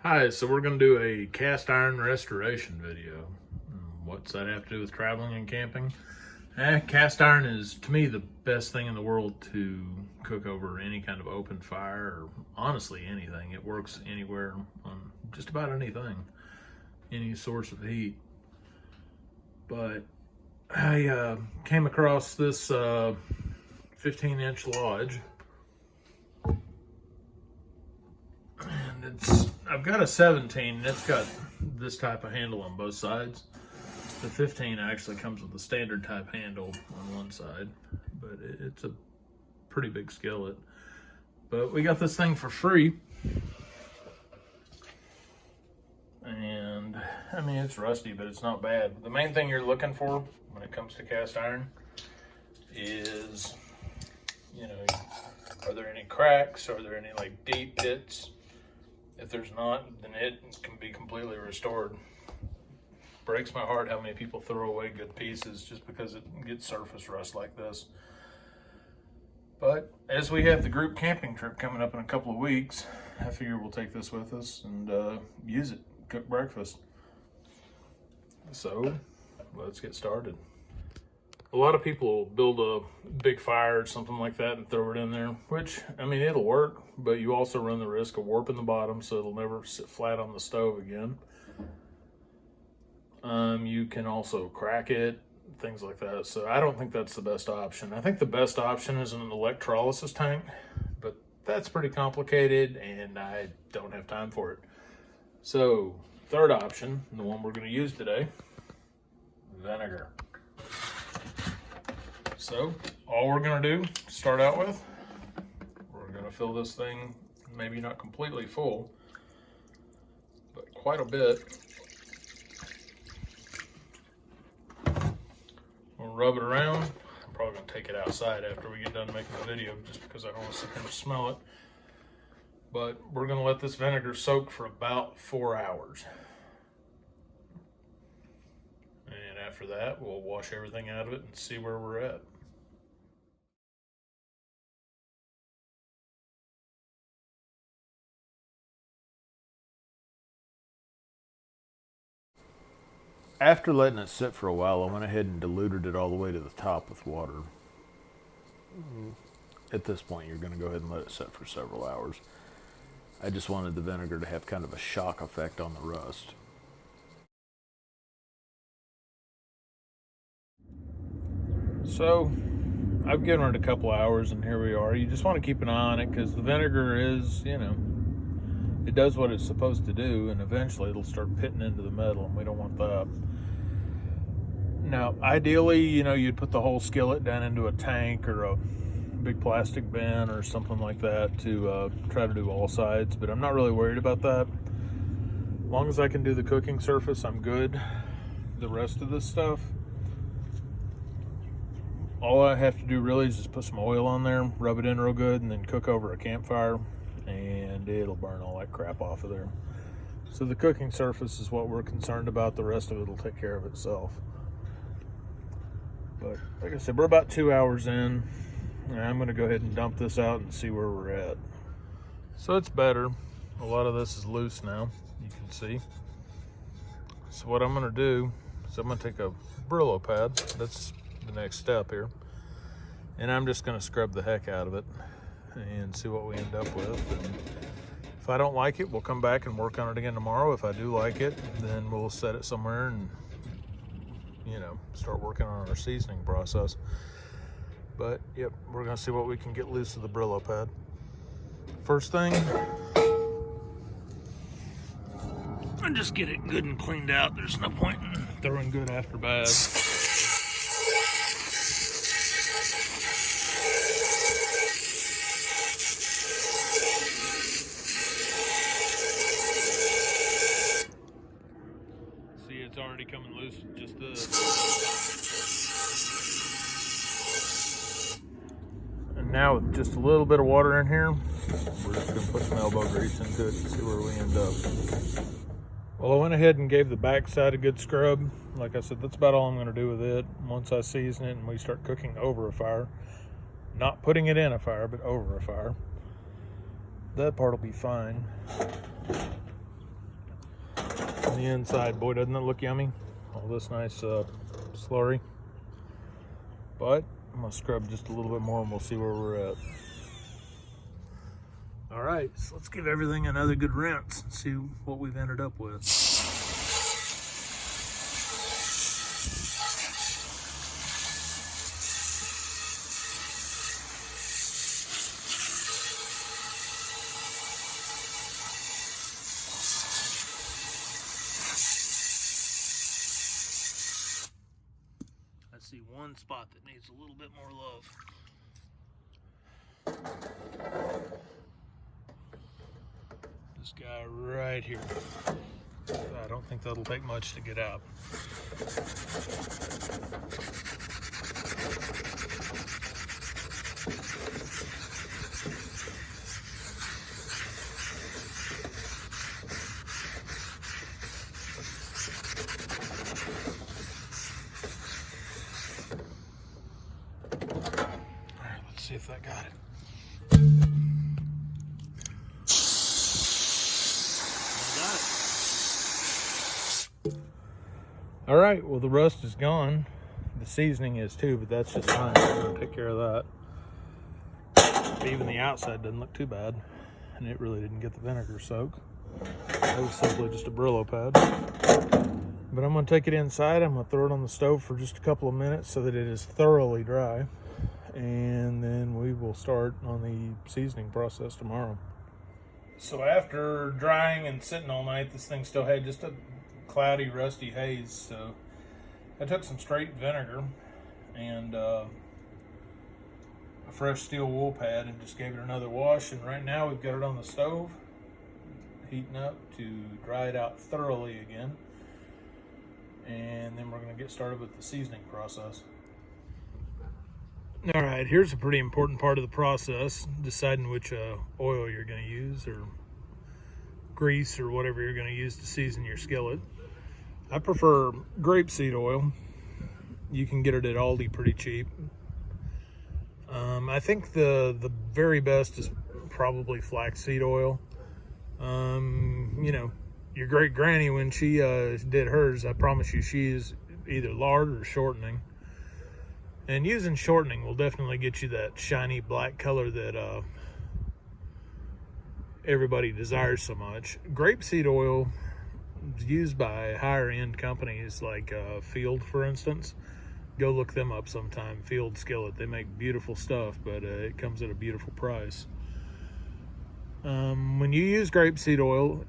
Hi, so we're going to do a cast iron restoration video. What's that have to do with traveling and camping? Cast iron is, to me, the best thing in the world to cook over any kind of open fire, or honestly anything. It works anywhere on just about anything, any source of heat. But I came across this 15-inch lodge. And I've got a 17, and it's got this type of handle on both sides. The 15 actually comes with a standard type handle on one side, but it's a pretty big skillet. But we got this thing for free. And I mean, it's rusty, but it's not bad. The main thing you're looking for when it comes to cast iron is, are there any cracks? Are there any like deep pits? If there's not, then it can be completely restored. Breaks my heart how many people throw away good pieces just because it gets surface rust like this. But as we have the group camping trip coming up in a couple of weeks, I figure we'll take this with us and use it, cook breakfast. So let's get started. A lot of people build a big fire or something like that and throw it in there, which, I mean, it'll work, but you also run the risk of warping the bottom so it'll never sit flat on the stove again. You can also crack it, things like that. So I don't think that's the best option. I think the best option is an electrolysis tank, but that's pretty complicated and I don't have time for it. So third option, the one we're going to use today, vinegar. So all we're going to do to start out with, we're going to fill this thing, maybe not completely full, but quite a bit. We'll rub it around. I'm probably going to take it outside after we get done making the video just because I don't want to sit here and smell it. But we're going to let this vinegar soak for about 4 hours. And after that, we'll wash everything out of it and see where we're at. After letting it sit for a while, I went ahead and diluted it all the way to the top with water. At this point, you're going to go ahead and let it sit for several hours. I just wanted the vinegar to have kind of a shock effect on the rust. So I've given it a couple hours and here we are. You just want to keep an eye on it because the vinegar is, it does what it's supposed to do, and eventually it'll start pitting into the metal, and we don't want that. Now, ideally, you'd put the whole skillet down into a tank or a big plastic bin or something like that to try to do all sides, but I'm not really worried about that. As long as I can do the cooking surface, I'm good. The rest of this stuff, all I have to do really is just put some oil on there, rub it in real good, and then cook over a campfire, and it'll burn all that crap off of there. So the cooking surface is what we're concerned about. The rest of it will take care of itself. But like I said, we're about 2 hours in, and I'm going to go ahead and dump this out and see where we're at. So it's better. A lot of this is loose now, you can see. So what I'm going to do is I'm going to take a Brillo pad. That's the next step here. And I'm just going to scrub the heck out of it and see what we end up with. And if I don't like it, we'll come back and work on it again tomorrow. If I do like it, then we'll set it somewhere and start working on our seasoning process. But yep, we're gonna see what we can get loose of the Brillo pad. First thing, I just get it good and cleaned out. There's no point in throwing good after bad. It's already coming loose with just this. And now with just a little bit of water in here, we're just going to put some elbow grease into it and see where we end up. Well, I went ahead and gave the back side a good scrub. Like I said, that's about all I'm going to do with it. Once I season it and we start cooking over a fire, not putting it in a fire, but over a fire, that part will be fine. on the inside. Boy, doesn't it look yummy? All this nice slurry. But I'm gonna scrub just a little bit more and we'll see where we're at. All right, so let's give everything another good rinse and see what we've ended up with. I see one spot that needs a little bit more love. This guy right here. I don't think that'll take much to get out. All right, let's see if that got it. All right, well, the rust is gone. The seasoning is too, but that's just fine. I'm gonna take care of that. Even the outside doesn't look too bad, and it really didn't get the vinegar soak. That was simply just a Brillo pad. But I'm gonna take it inside. I'm gonna throw it on the stove for just a couple of minutes so that it is thoroughly dry. And then we will start on the seasoning process tomorrow. So after drying and sitting all night, this thing still had just a cloudy, rusty haze. So I took some straight vinegar and a fresh steel wool pad and just gave it another wash. And right now we've got it on the stove, heating up to dry it out thoroughly again. And then we're going to get started with the seasoning process. All right, here's a pretty important part of the process, deciding which oil you're going to use, or grease, or whatever you're going to use to season your skillet. I prefer grapeseed oil. You can get it at Aldi pretty cheap. I think the very best is probably flaxseed oil. You know, your great granny, when she did hers, I promise you she is either lard or shortening. And using shortening will definitely get you that shiny black color that everybody desires so much. Grapeseed oil is used by higher end companies like Field, for instance. Go look them up sometime. Field Skillet. They make beautiful stuff, but it comes at a beautiful price. When you use grapeseed oil,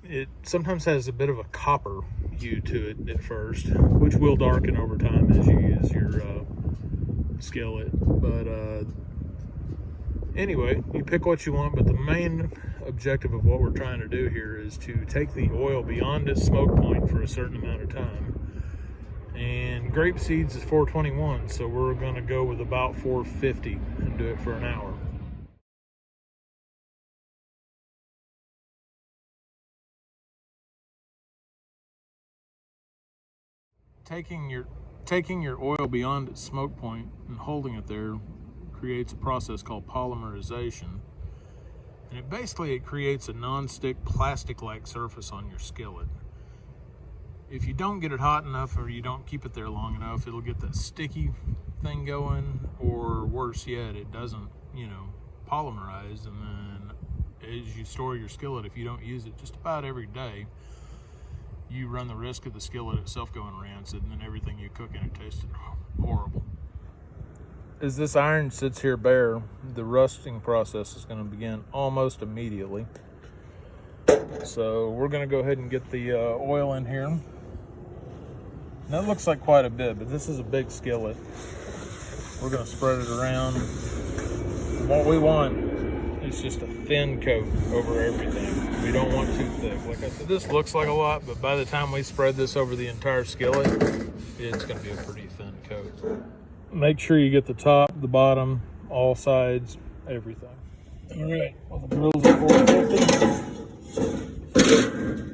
it sometimes has a bit of a copper hue to it at first, which will darken over time as you use your skillet. But anyway, you pick what you want, but the main objective of what we're trying to do here is to take the oil beyond its smoke point for a certain amount of time. And grape seeds is 421, so we're going to go with about 450 and do it for an hour. Taking your oil beyond its smoke point and holding it there creates a process called polymerization. And it creates a non-stick plastic-like surface on your skillet. If you don't get it hot enough or you don't keep it there long enough, it'll get that sticky thing going, or worse yet, it doesn't, polymerize. And then as you store your skillet, if you don't use it just about every day, you run the risk of the skillet itself going rancid, and then everything you cook in it tasted horrible. As this iron sits here bare, the rusting process is going to begin almost immediately. So we're going to go ahead and get the oil in here. And that looks like quite a bit, but this is a big skillet. We're going to spread it around. What we want is just a thin coat over everything. We don't want too thick. Like I said, this looks like a lot, but by the time we spread this over the entire skillet, it's going to be a pretty thin coat. Make sure you get the top, the bottom, all sides, everything. All right, well, the grill's at 450.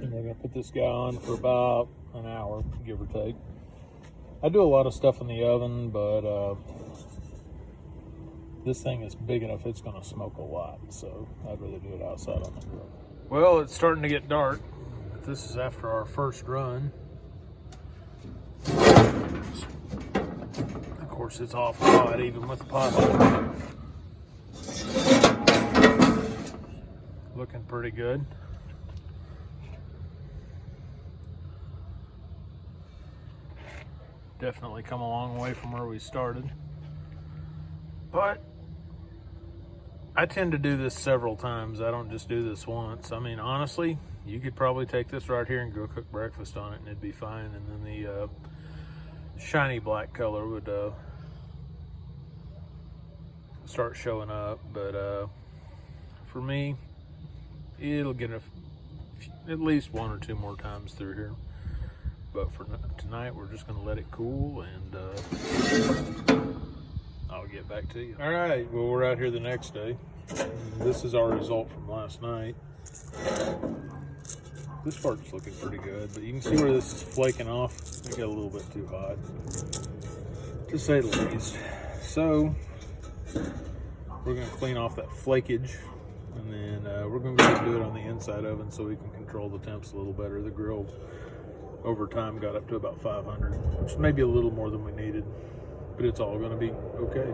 And we're going to put this guy on for about an hour, give or take. I do a lot of stuff in the oven, but this thing is big enough it's going to smoke a lot, so I'd rather do it outside on the grill. Well, it's starting to get dark. this is after our first run. Of course, it's awful hot even with the pot holder. Looking pretty good. Definitely come a long way from where we started. But I tend to do this several times. I don't just do this once. I mean, honestly, you could probably take this right here and go cook breakfast on it and it'd be fine. And then the shiny black color would start showing up. But for me, it'll get at least 1 or 2 more times through here. But for tonight, we're just gonna let it cool and I'll get back to you. All right, well, we're out here the next day. This is our result from last night. This part's looking pretty good, but you can see where this is flaking off. It got a little bit too hot, to say the least. So we're gonna clean off that flakage, and then we're gonna go ahead and do it on the inside oven so we can control the temps a little better. The grill over time got up to about 500, which may be a little more than we needed, but it's all gonna be okay.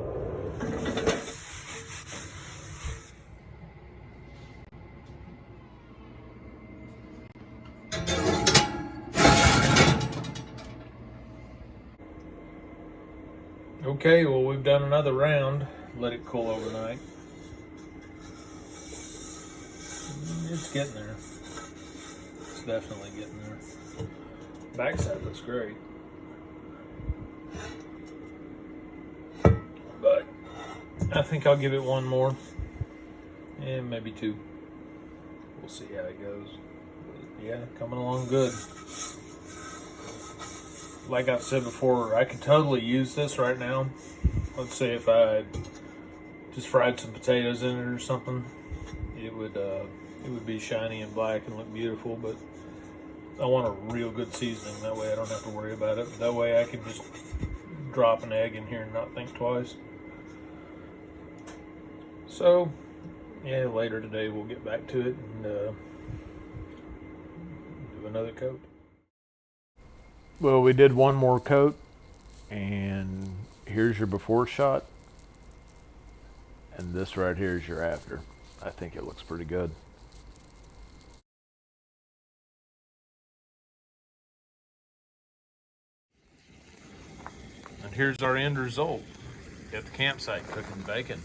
Okay, well, we've done another round. Let it cool overnight. It's getting there. It's definitely getting there. Backside looks great. But I think I'll give it 1 more. And maybe 2. We'll see how it goes. But yeah, coming along good. Like I've said before, I could totally use this right now. Let's say if I had just fried some potatoes in it or something, it would be shiny and black and look beautiful. But I want a real good seasoning. That way I don't have to worry about it. That way I can just drop an egg in here and not think twice. So yeah, later today we'll get back to it and do another coat. Well, we did 1 more coat, and here's your before shot, and this right here is your after. I think it looks pretty good. And here's our end result at the campsite cooking bacon.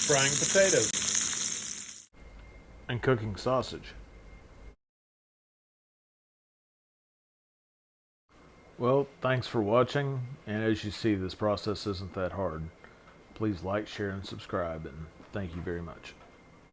Frying potatoes. And cooking sausage. Well, thanks for watching, and as you see, this process isn't that hard. Please like, share, and subscribe, and thank you very much.